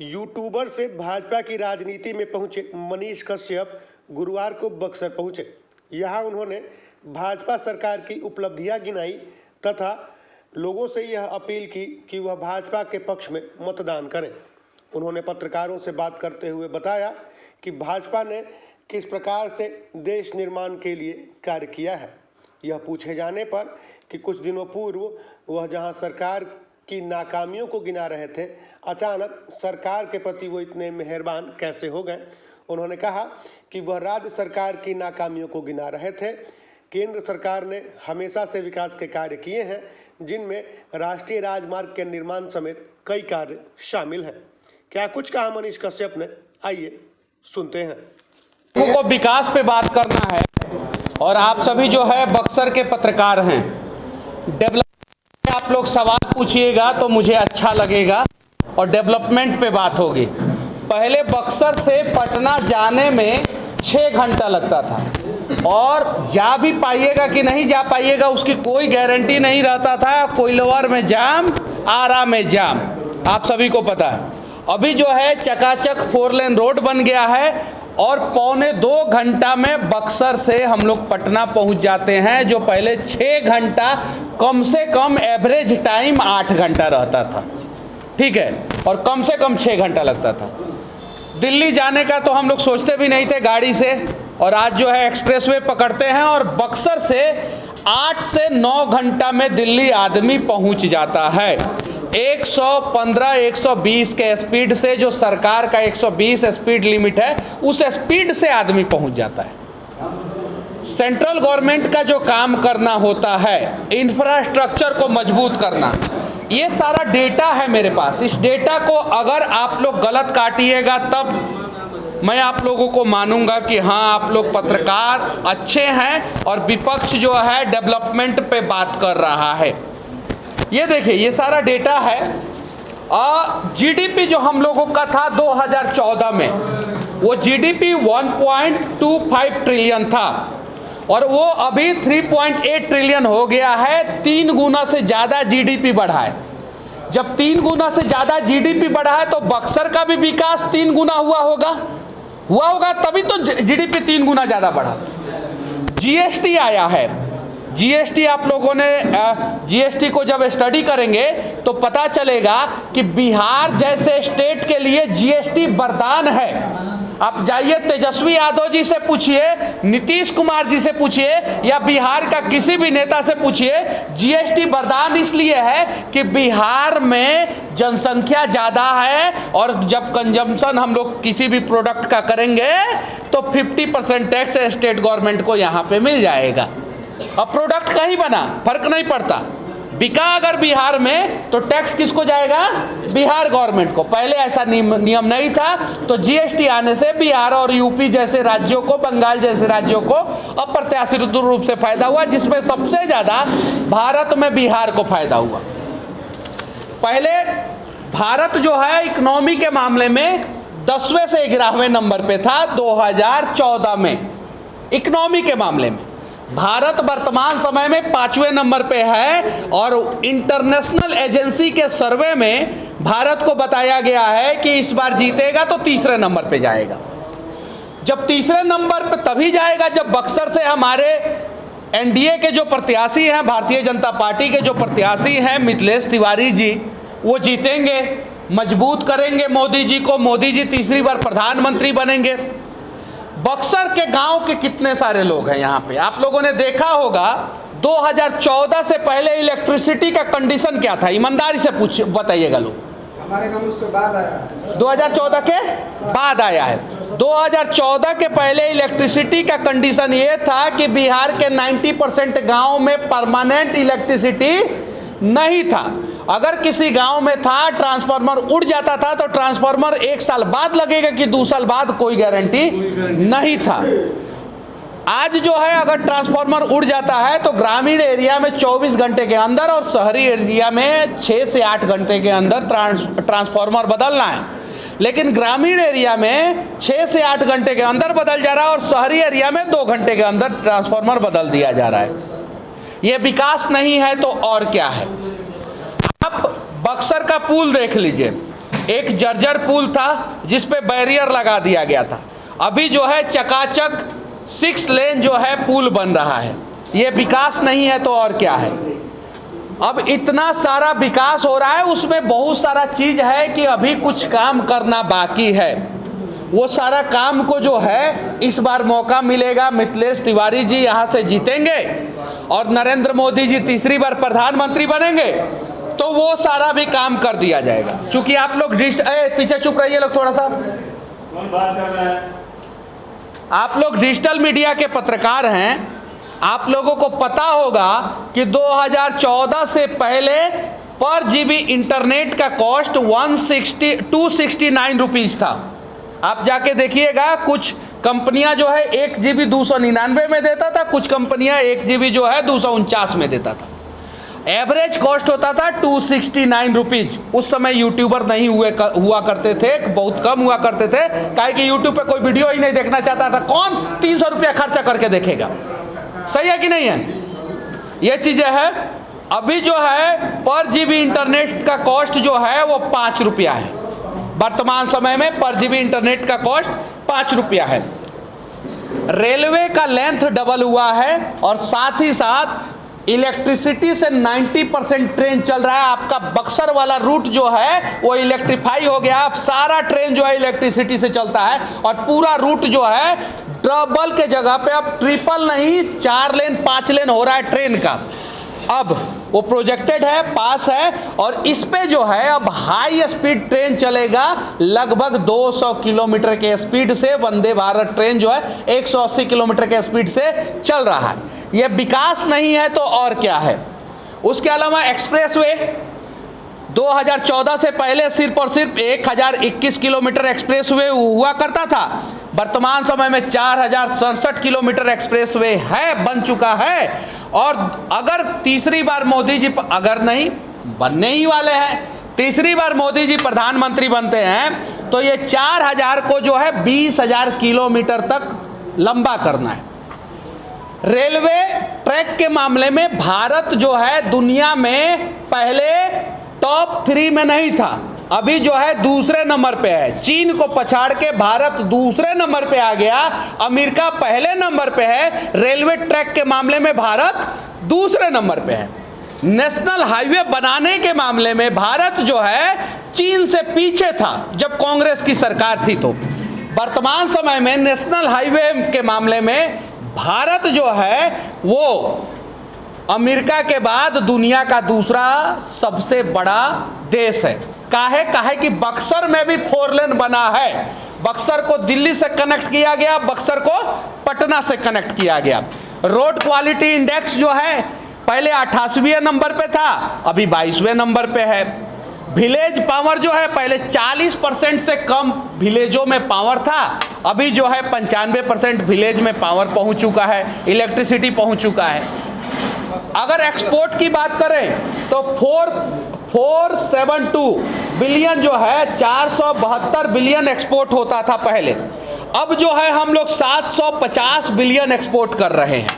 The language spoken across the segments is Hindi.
यूट्यूबर से भाजपा की राजनीति में पहुंचे मनीष कश्यप गुरुवार को बक्सर पहुंचे। यहां उन्होंने भाजपा सरकार की उपलब्धियां गिनाई तथा लोगों से यह अपील की कि वह भाजपा के पक्ष में मतदान करें। उन्होंने पत्रकारों से बात करते हुए बताया कि भाजपा ने किस प्रकार से देश निर्माण के लिए कार्य किया है। यह पूछे जाने पर कि कुछ दिनों पूर्व वह जहां सरकार की नाकामियों को गिना रहे थे, अचानक सरकार के प्रति वो इतने मेहरबान कैसे हो गए। उन्होंने कहा कि वह राज्य सरकार की नाकामियों को गिना रहे थे। केंद्र सरकार ने हमेशा से विकास के कार्य किए हैं, जिनमें राष्ट्रीय राजमार्ग के निर्माण समेत कई कार्य शामिल हैं। क्या कुछ कहा मनीष कश्यप ने, आइए सुनते हैं। को विकास पे बात करना है और आप सभी जो है बक्सर के पत्रकार हैं। डेवलपमेंट आप लोग सवाल पूछिएगा तो मुझे अच्छा लगेगा और डेवलपमेंट पे बात होगी। पहले बक्सर से पटना जाने में 6 घंटा लगता था और जा भी पाइएगा कि नहीं जा पाइएगा उसकी कोई गारंटी नहीं रहता था। कोइलवर में जाम, आरा में जाम, आप सभी को पता है। अभी जो है चकाचक 4 लेन रोड बन गया है और 1.25 घंटा में बक्सर से हम लोग पटना पहुंच जाते हैं, जो पहले 6 घंटा, कम से कम एवरेज टाइम 8 घंटा रहता था, ठीक है, और कम से कम 6 घंटा लगता था। दिल्ली जाने का तो हम लोग सोचते भी नहीं थे गाड़ी से, और आज जो है एक्सप्रेसवे पकड़ते हैं और बक्सर से 8 से 9 घंटा में दिल्ली आदमी पहुंच जाता है। 115-120 के स्पीड से, जो सरकार का 120 स्पीड लिमिट है, उस स्पीड से आदमी पहुंच जाता है। सेंट्रल गवर्नमेंट का जो काम करना होता है, इंफ्रास्ट्रक्चर को मजबूत करना, ये सारा डेटा है मेरे पास। इस डेटा को अगर आप लोग गलत काटिएगा तब मैं आप लोगों को मानूंगा कि हाँ, आप लोग पत्रकार अच्छे हैं और विपक्ष जो है डेवलपमेंट पे बात कर रहा है। ये देखिए, ये सारा डेटा है। जीडीपी जो हम लोगों का था 2014 में, वो जीडीपी 1.25 ट्रिलियन था और वो अभी 3.8 ट्रिलियन हो गया है। 3 गुना से ज़्यादा जीडीपी बढ़ा है। जब 3 गुना से ज़्यादा जीडीपी बढ़ा है तो बक्सर का भी विकास 3 गुना हुआ होगा, तभी तो जीडीपी 3 गुना ज़्यादा बढ़ा। जीएसटी आया है। जीएसटी आप लोगों ने जीएसटी को जब स्टडी करेंगे तो पता चलेगा कि बिहार जैसे स्टेट के लिए जीएसटी वरदान है। आप जाइए तेजस्वी यादव जी से पूछिए, नीतीश कुमार जी से पूछिए या बिहार का किसी भी नेता से पूछिए, जीएसटी वरदान इसलिए है कि बिहार में जनसंख्या ज़्यादा है और जब कंजम्पशन हम लोग किसी भी प्रोडक्ट का करेंगे तो 50% टैक्स स्टेट गवर्नमेंट को यहाँ पे मिल जाएगा। अब प्रोडक्ट कहीं बना फर्क नहीं पड़ता, बिका अगर बिहार में तो टैक्स किसको जाएगा? बिहार गवर्नमेंट को। पहले ऐसा नियम नहीं था, तो जीएसटी आने से बिहार और यूपी जैसे राज्यों को, बंगाल जैसे राज्यों को अप्रत्याशित रूप से फायदा हुआ, जिसमें सबसे ज्यादा भारत में बिहार को फायदा हुआ। पहले भारत जो है इकोनॉमी के मामले में 10वें से 11वें नंबर पे था 2014 में। इकोनॉमी के मामले में भारत वर्तमान समय में 5वें नंबर पे है और इंटरनेशनल एजेंसी के सर्वे में भारत को बताया गया है कि इस बार जीतेगा तो 3रे नंबर पे जाएगा। जब 3रे नंबर पे तभी जाएगा जब बक्सर से हमारे एनडीए के जो प्रत्याशी हैं, भारतीय जनता पार्टी के जो प्रत्याशी हैं मिथिलेश तिवारी जी, वो जीतेंगे, मजबूत करेंगे मोदी जी को। मोदी जी 3री बार प्रधानमंत्री बनेंगे। बक्सर के गांव के कितने सारे लोग हैं यहाँ पे, आप लोगों ने देखा होगा 2014 से पहले इलेक्ट्रिसिटी का कंडीशन क्या था? ईमानदारी से बताइएगा लोग। हमारे गांव में उसके बाद आया, 2014 के बाद आया है। 2014 के पहले इलेक्ट्रिसिटी का कंडीशन ये था कि बिहार के 90% गांव में परमानेंट इलेक्ट्रिसिटी नहीं था। अगर किसी गांव में था, ट्रांसफार्मर उड़ जाता था तो ट्रांसफार्मर 1 साल बाद लगेगा कि 2 साल बाद, कोई गारंटी नहीं था। आज जो है अगर ट्रांसफार्मर उड़ जाता है तो ग्रामीण एरिया में 24 घंटे के अंदर और शहरी एरिया में 6 से 8 घंटे के अंदर ट्रांसफार्मर बदलना है। लेकिन ग्रामीण एरिया में 6 से 8 घंटे के अंदर बदल जा रहा है और शहरी एरिया में 2 घंटे के अंदर ट्रांसफार्मर बदल दिया जा रहा है। ये विकास नहीं है तो और क्या है? आप बक्सर का पुल देख लीजिए। एक जर्जर पुल था जिस पे बैरियर लगा दिया गया था। अभी जो है चकाचक 6 लेन जो है पुल बन रहा है। ये विकास नहीं है तो और क्या है। अब इतना सारा विकास हो रहा है, उसमें बहुत सारा चीज है कि अभी कुछ काम करना बाकी है। वो सारा काम को जो है इस बार मौका मिलेगा। मिथिलेश तिवारी जी यहाँ से जीतेंगे और नरेंद्र मोदी जी तीसरी बार प्रधानमंत्री बनेंगे तो वो सारा भी काम कर दिया जाएगा। क्योंकि आप लोग पीछे चुप रहिए लोग थोड़ा सा। आप लोग डिजिटल मीडिया के पत्रकार हैं, आप लोगों को पता होगा कि 2014 से पहले पर जीबी इंटरनेट का कॉस्ट 269 रुपीज था। आप जाके देखिएगा, कुछ कंपनियां जो है 1 GB 299 में देता था, कुछ कंपनियां 1 GB जो है 249 में देता था। एवरेज कॉस्ट होता था 269 रुपीज। उस समय यूट्यूबर नहीं हुआ करते थे, बहुत कम हुआ करते थे, काहे कि यूट्यूब पे कोई वीडियो ही नहीं देखना चाहता था। कौन 300 रुपया खर्चा करके देखेगा? सही है कि नहीं है? ये चीजें है। अभी जो है पर जीबी इंटरनेट का कॉस्ट जो है वो 5 रुपया है। वर्तमान समय में पर जीबी इंटरनेट का कॉस्ट 5 रुपया है। रेलवे का लेंथ डबल हुआ है और साथ ही साथ इलेक्ट्रिसिटी से 90% ट्रेन चल रहा है। आपका बक्सर वाला रूट जो है वो इलेक्ट्रीफाई हो गया। अब सारा ट्रेन जो है इलेक्ट्रिसिटी से चलता है और पूरा रूट जो है डबल के जगह पे अब ट्रिपल नहीं 4 लेन 5 लेन हो रहा है ट्रेन का। अब वो प्रोजेक्टेड है, पास है और इस पे जो है अब हाई स्पीड ट्रेन चलेगा। लगभग 200 किलोमीटर के स्पीड से वंदे भारत ट्रेन जो है 180 किलोमीटर के स्पीड से चल रहा है। ये विकास नहीं है तो और क्या है। उसके अलावा एक्सप्रेसवे 2014 से पहले सिर्फ और सिर्फ 1021 किलोमीटर एक्सप्रेसवे हुआ करता था। वर्तमान समय में 4067 किलोमीटर एक्सप्रेसवे है, बन चुका है। और अगर तीसरी बार मोदी जी, अगर नहीं बनने ही वाले हैं, तीसरी बार मोदी जी प्रधानमंत्री बनते हैं तो ये 4000 को जो है 20,000 किलोमीटर तक लंबा करना है। रेलवे ट्रैक के मामले में भारत जो है दुनिया में पहले टॉप 3 में नहीं था, अभी जो है दूसरे नंबर पे है। चीन को पछाड़ के भारत दूसरे नंबर पे आ गया, अमेरिका पहले नंबर पे है। रेलवे ट्रैक के मामले में भारत दूसरे नंबर पे है। नेशनल हाईवे बनाने के मामले में भारत जो है चीन से पीछे था जब कांग्रेस की सरकार थी। तो वर्तमान समय में नेशनल हाईवे के मामले में भारत जो है वो अमेरिका के बाद दुनिया का दूसरा सबसे बड़ा देश है। काहे कि बक्सर में भी 4 लेन बना है। बक्सर को दिल्ली से कनेक्ट किया गया, बक्सर को पटना से कनेक्ट किया गया। रोड क्वालिटी इंडेक्स जो है पहले 88वें नंबर पे था, अभी 22वें नंबर पे है। विलेज पावर जो है पहले 40% से कम विलेजों में पावर था, अभी जो है 95% विलेज में पावर पहुंच चुका है, इलेक्ट्रिसिटी पहुंच चुका है। अगर एक्सपोर्ट की बात करें तो 472 बिलियन जो है 472 बिलियन एक्सपोर्ट होता था पहले। अब जो है हम लोग 750 बिलियन एक्सपोर्ट कर रहे हैं।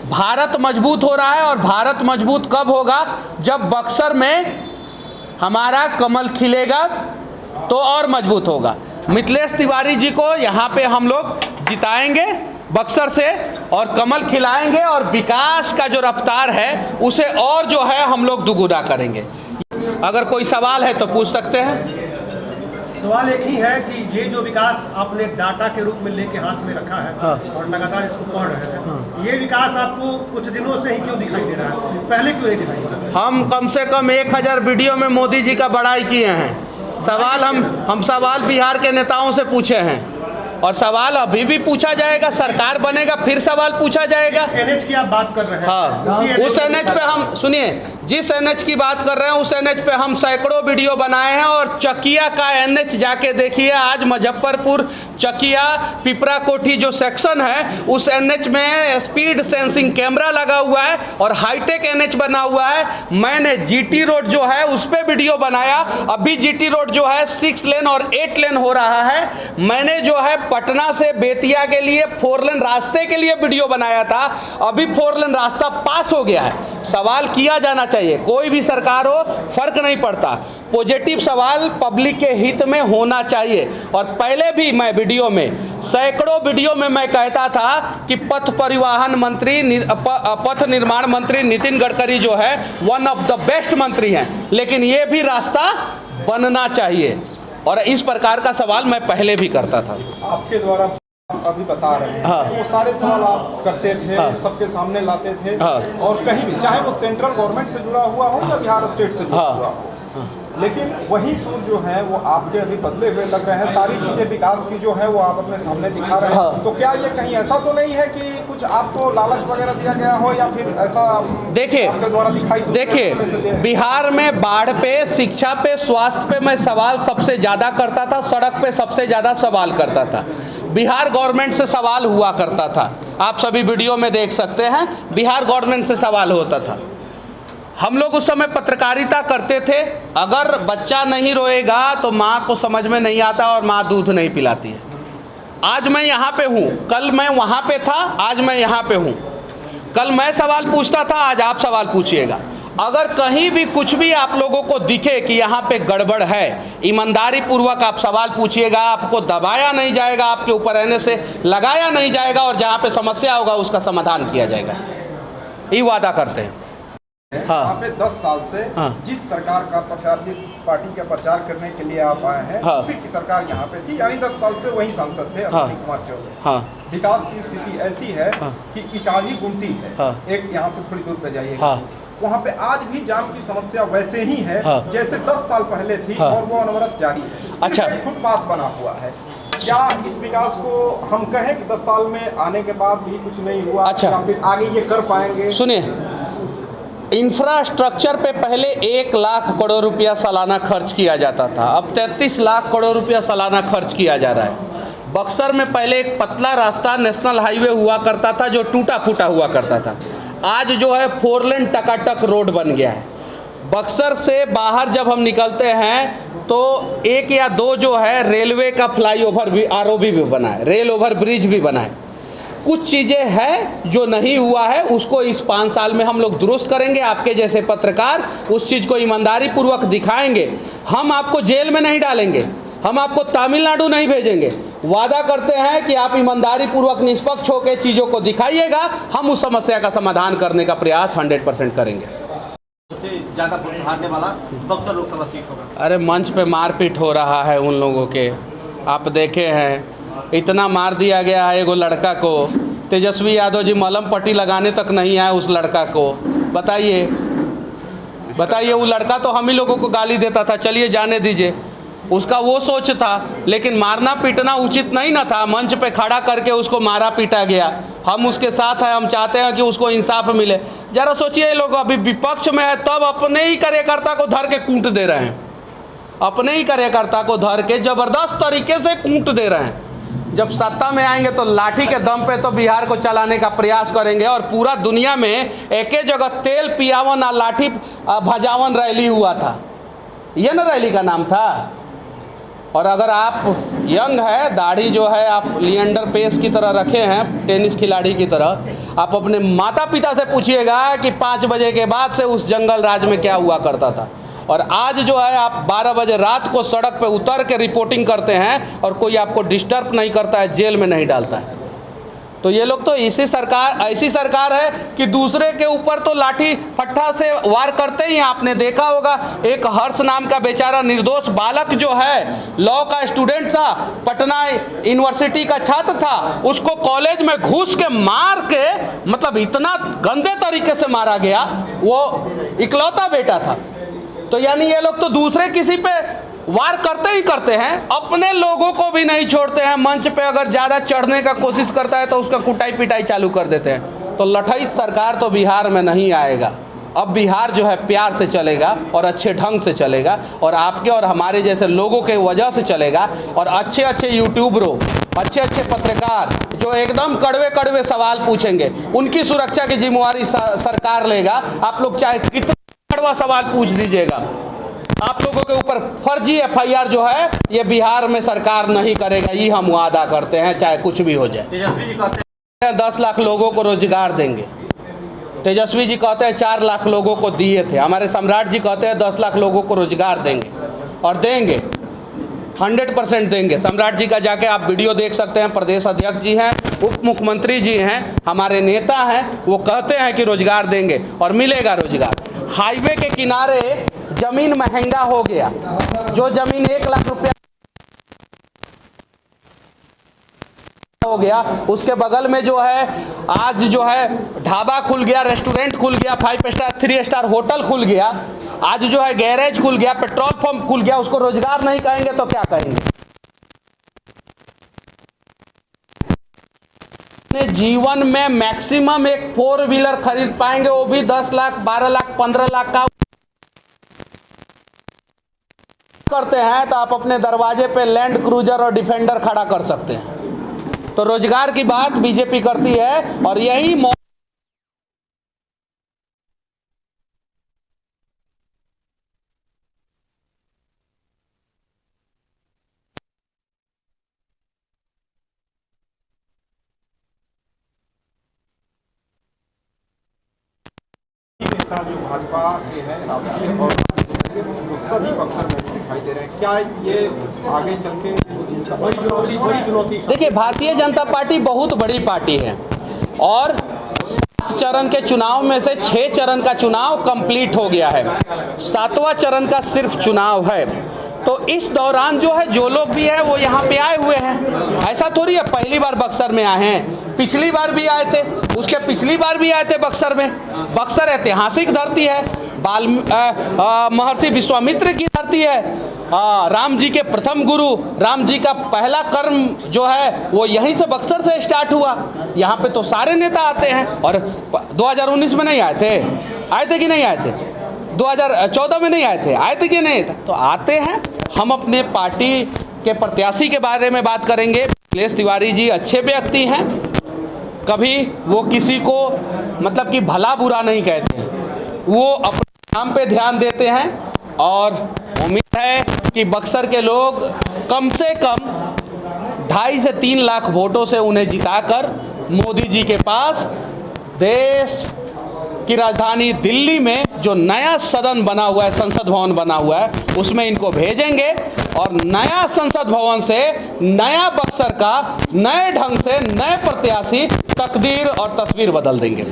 भारत मजबूत हो रहा है और भारत मजबूत कब होगा? जब बक्सर में हमारा कमल खिलेगा तो और मजबूत होगा। मिथिलेश तिवारी जी को यहाँ पे हम लोग जिताएंगे बक्सर से और कमल खिलाएंगे और विकास का जो रफ्तार है उसे और जो है हम लोग दुगुना करेंगे। अगर कोई सवाल है तो पूछ सकते हैं। सवाल एक ही है कि ये जो विकास आपने डाटा के रूप में लेके हाथ में रखा है और लगातार इसको पढ़ रहे हैं, ये विकास आपको कुछ दिनों से ही क्यों दिखाई दे रहा है? पहले क्यों नहीं दिखाई दे रहा है? हम कम से कम 1000 वीडियो में मोदी जी का बड़ाई किए हैं। सवाल हम सवाल बिहार के नेताओं से पूछे हैं और सवाल अभी भी पूछा जाएगा। सरकार बनेगा फिर सवाल पूछा जाएगा। एनएच की आप बात कर रहे हैं। हाँ, उस एनएच पे हम सुनिए, जिस एनएच की बात कर रहे हैं उस एनएच पे हम सैकड़ों वीडियो बनाए हैं। और चकिया का एनएच जाके देखिए, आज मुजफ्फरपुर चकिया पिपरा कोठी जो सेक्शन है उस एनएच में स्पीड सेंसिंग कैमरा लगा हुआ है और हाईटेक एनएच बना हुआ है। मैंने जीटी रोड जो है उस पे वीडियो बनाया। अभी जीटी रोड जो है 6 लेन और 8 लेन हो रहा है। मैंने जो है पटना से बेतिया के लिए 4 लेन रास्ते के लिए वीडियो बनाया था, अभी 4 लेन रास्ता पास हो गया है। सवाल किया जाना चाहिए, कोई भी सरकार हो फर्क नहीं पड़ता। पॉजिटिव सवाल पब्लिक के हित में होना चाहिए। और पहले भी मैं वीडियो में, सैकड़ों वीडियो में मैं कहता था कि पथ परिवहन मंत्री, पथ निर्माण मंत्री नितिन गडकरी जो है वन ऑफ द बेस्ट मंत्री हैं, लेकिन ये भी रास्ता बनना चाहिए। और इस प्रकार का सवाल मैं पहले भी करता था। आपके द्वारा अभी बता रहे हैं, हाँ। वो सारे सवाल आप करते थे, हाँ। सबके सामने लाते थे, हाँ। और कहीं भी, चाहे वो सेंट्रल गवर्नमेंट से जुड़ा हुआ हो या बिहार स्टेट से जुड़ा हाँ। हुआ हो, लेकिन वही सूर जो है वो आपके अभी बदले हुए लग रहे हैं। सारी चीजें विकास की जो है वो आप अपने सामने दिखा रहे हैं। हाँ। तो क्या ये कहीं ऐसा तो नहीं है कि कुछ आपको लालच वगैरह दिया गया हो, या फिर ऐसा आपके द्वारा दिखाई? देखिए, बिहार में बाढ़ पे, शिक्षा पे, स्वास्थ्य पे मैं सवाल सबसे ज़्यादा करता था, सड़क पे सबसे ज़्यादा सवाल करता था, बिहार गवर्नमेंट से सवाल हुआ करता था। आप सभी वीडियो में देख सकते हैं, बिहार गवर्नमेंट से सवाल होता था। हम लोग उस समय पत्रकारिता करते थे, अगर बच्चा नहीं रोएगा तो माँ को समझ में नहीं आता और माँ दूध नहीं पिलाती है। आज मैं यहाँ पे हूँ, कल मैं वहाँ पे था, आज मैं यहाँ पे हूँ। कल मैं सवाल पूछता था, आज आप सवाल पूछिएगा। अगर कहीं भी कुछ भी आप लोगों को दिखे कि यहाँ पे गड़बड़ है, ईमानदारी पूर्वक आप सवाल पूछिएगा, आपको दबाया नहीं जाएगा, आपके ऊपर रहने से लगाया नहीं जाएगा, और जहाँ पे समस्या होगा उसका समाधान किया जाएगा। ये वादा करते हैं। हाँ। यहाँ पे 10 साल से हाँ। जिस सरकार का प्रचार, जिस पार्टी का प्रचार करने के लिए आप आए हैं, हाँ। उसी की सरकार यहाँ पे थी, यानी 10 साल से वही सांसद थे, हाँ। अश्विनी कुमार चौबे। हाँ। विकास की स्थिति ऐसी है हाँ। कि इटाढ़ी गुमटी है, हाँ। एक यहाँ से थोड़ी दूर पे जाइएगा, हाँ। वहाँ पे आज भी जाम की समस्या वैसे ही है, हाँ। जैसे 10 साल पहले थी, हाँ। और वो अनवरत जारी है। सिर्फ अच्छा। एक फुटपाथ बना हुआ है। क्या इस विकास को हम कहें कि 10 साल में आने के बाद भी कुछ नहीं हुआ? अच्छा। या फिर आगे ये कर पाएंगे? सुनिए, इंफ्रास्ट्रक्चर पे पहले 1 लाख करोड़ रुपया सालाना खर्च किया जाता था, अब 33 लाख करोड़ रुपया सालाना खर्च किया जा रहा है। बक्सर में पहले एक पतला रास्ता नेशनल हाईवे हुआ करता था जो टूटा फूटा हुआ करता था, आज जो है 4 लेन टकाटक रोड बन गया है। बक्सर से बाहर जब हम निकलते हैं तो 1 या 2 जो है रेलवे का फ्लाईओवर भी, ROB भी बना है, रेल ओवर ब्रिज भी बना है। कुछ चीज़ें हैं जो नहीं हुआ है, उसको इस 5 साल में हम लोग दुरुस्त करेंगे। आपके जैसे पत्रकार उस चीज़ को ईमानदारी पूर्वक दिखाएंगे। हम आपको जेल में नहीं डालेंगे, हम आपको तमिलनाडु नहीं भेजेंगे। वादा करते हैं कि आप ईमानदारी पूर्वक निष्पक्ष होकर चीज़ों को दिखाइएगा, हम उस समस्या का समाधान करने का प्रयास 100% करेंगे। ज़्यादा वोट हारने वाला बक्सर लोकसभा सीट होगा। अरे मंच पे मारपीट हो रहा है उन लोगों के, आप देखे हैं, इतना मार दिया गया है एगो लड़का को। तेजस्वी यादव जी मलहम पट्टी लगाने तक नहीं आए उस लड़का को। बताइए वो लड़का तो हम ही लोगों को गाली देता था, चलिए जाने दीजिए, उसका वो सोच था, लेकिन मारना पीटना उचित नहीं ना था। मंच पे खड़ा करके उसको मारा पीटा गया। हम उसके साथ हैं, हम चाहते हैं कि उसको इंसाफ मिले। जरा सोचिए, लोग अभी विपक्ष में है तब अपने ही कार्यकर्ता को धर के कूट दे रहे हैं, अपने ही कार्यकर्ता को धर के जबरदस्त तरीके से कूट दे रहे हैं। जब सत्ता में आएंगे तो लाठी के दम पे तो बिहार को चलाने का प्रयास करेंगे, और पूरा दुनिया में एक जगह तेल पियावन और लाठी भजावन रैली हुआ था, ये ना रैली का नाम था। और अगर आप यंग है, दाढ़ी जो है आप लिएंडर पेस की तरह रखे हैं, टेनिस खिलाड़ी की तरह, आप अपने माता पिता से पूछिएगा कि 5 बजे के बाद से उस जंगल राज में क्या हुआ करता था। और आज जो है आप 12 बजे रात को सड़क पे उतर के रिपोर्टिंग करते हैं और कोई आपको डिस्टर्ब नहीं करता है, जेल में नहीं डालता है। तो ये लोग तो ऐसी सरकार है कि दूसरे के ऊपर तो लाठी फट्टा से वार करते ही हैं। आपने देखा होगा, एक हर्ष नाम का बेचारा निर्दोष बालक जो है, लॉ का स्टूडेंट था, पटना यूनिवर्सिटी का छात्र था, उसको कॉलेज में घुस के मार के, मतलब इतना गंदे तरीके से मारा गया, वो इकलौता बेटा था। तो यानी ये लोग तो दूसरे किसी पे वार करते ही करते हैं, अपने लोगों को भी नहीं छोड़ते हैं। मंच पे अगर ज़्यादा चढ़ने का कोशिश करता है तो उसका कुटाई पिटाई चालू कर देते हैं। तो लठैत सरकार तो बिहार में नहीं आएगा। अब बिहार जो है प्यार से चलेगा और अच्छे ढंग से चलेगा, और आपके और हमारे जैसे लोगों के वजह से चलेगा। और अच्छे अच्छे यूट्यूबरों, अच्छे अच्छे पत्रकार जो एकदम कड़वे कड़वे सवाल पूछेंगे, उनकी सुरक्षा की जिम्मेवारी सरकार लेगा। आप लोग चाहे कितना कड़वा सवाल पूछ दीजिएगा, आप लोगों के ऊपर फर्जी FIR जो है ये बिहार में सरकार नहीं करेगा, ये हम वादा करते हैं, चाहे कुछ भी हो जाए। तेजस्वी जी कहते हैं 10 लाख लोगों को रोजगार देंगे। तेजस्वी जी कहते हैं 4 लाख लोगों को दिए थे, हमारे सम्राट जी कहते हैं 10 लाख लोगों को रोजगार देंगे, और देंगे 100% देंगे। सम्राट जी का जाके आप वीडियो देख सकते हैं, प्रदेश अध्यक्ष जी हैं, उप मुख्यमंत्री जी हैं, हमारे नेता हैं, वो कहते हैं कि रोजगार देंगे और मिलेगा रोजगार। हाईवे के किनारे जमीन महंगा हो गया, जो जमीन 1 लाख रुपया हो गया, उसके बगल में जो है आज जो है ढाबा खुल गया, रेस्टोरेंट खुल गया, 5 स्टार 3 स्टार होटल खुल गया, आज जो है गैरेज खुल गया, पेट्रोल पंप खुल गया, उसको रोजगार नहीं कहेंगे तो क्या कहेंगे? अपने जीवन में मैक्सिमम एक 4 व्हीलर खरीद पाएंगे, वो भी 10 लाख 12 लाख 15 लाख का करते हैं, तो आप अपने दरवाजे पे लैंड क्रूजर और डिफेंडर खड़ा कर सकते हैं। तो रोजगार की बात बीजेपी करती है, और यही नेता जो भाजपा के हैं राष्ट्रीय और वो सभी बक्सर में दिखाई दे रहे हैं, क्या ये आगे चल के बड़ी चुनौती? देखिए, भारतीय जनता पार्टी बहुत बड़ी पार्टी है, और 7 चरण के चुनाव में से 6 चरण का चुनाव कंप्लीट हो गया है, 7वां चरण का सिर्फ चुनाव है। तो इस दौरान जो है जो लोग भी है वो यहाँ पे आए हुए हैं, ऐसा थोड़ी है पहली बार बक्सर में आए हैं, पिछली बार भी आए थे, उसके पिछली बार भी आए थे बक्सर में। बक्सर ऐतिहासिक धरती है, महर्षि विश्वामित्र की धरती है, राम जी के प्रथम गुरु, राम जी का पहला कर्म जो है वो यहीं से बक्सर से स्टार्ट हुआ। यहाँ पे तो सारे नेता आते हैं, और 2019 में नहीं आए थे कि नहीं आए थे? 2014 में नहीं आए थे कि नहीं? तो आते हैं। हम अपने पार्टी के प्रत्याशी के बारे में बात करेंगे। अखिलेश तिवारी जी अच्छे व्यक्ति हैं, कभी वो किसी को मतलब कि भला बुरा नहीं कहते हैं, वो अपने काम पे ध्यान देते हैं, और उम्मीद है कि बक्सर के लोग कम से कम 2.5 से 3 लाख वोटों से उन्हें जिताकर मोदी जी के पास देश की राजधानी दिल्ली में जो नया सदन बना हुआ है, संसद भवन बना हुआ है, उसमें इनको भेजेंगे, और नया संसद भवन से नया बक्सर का नए ढंग से नए प्रत्याशी तकदीर और तस्वीर बदल देंगे।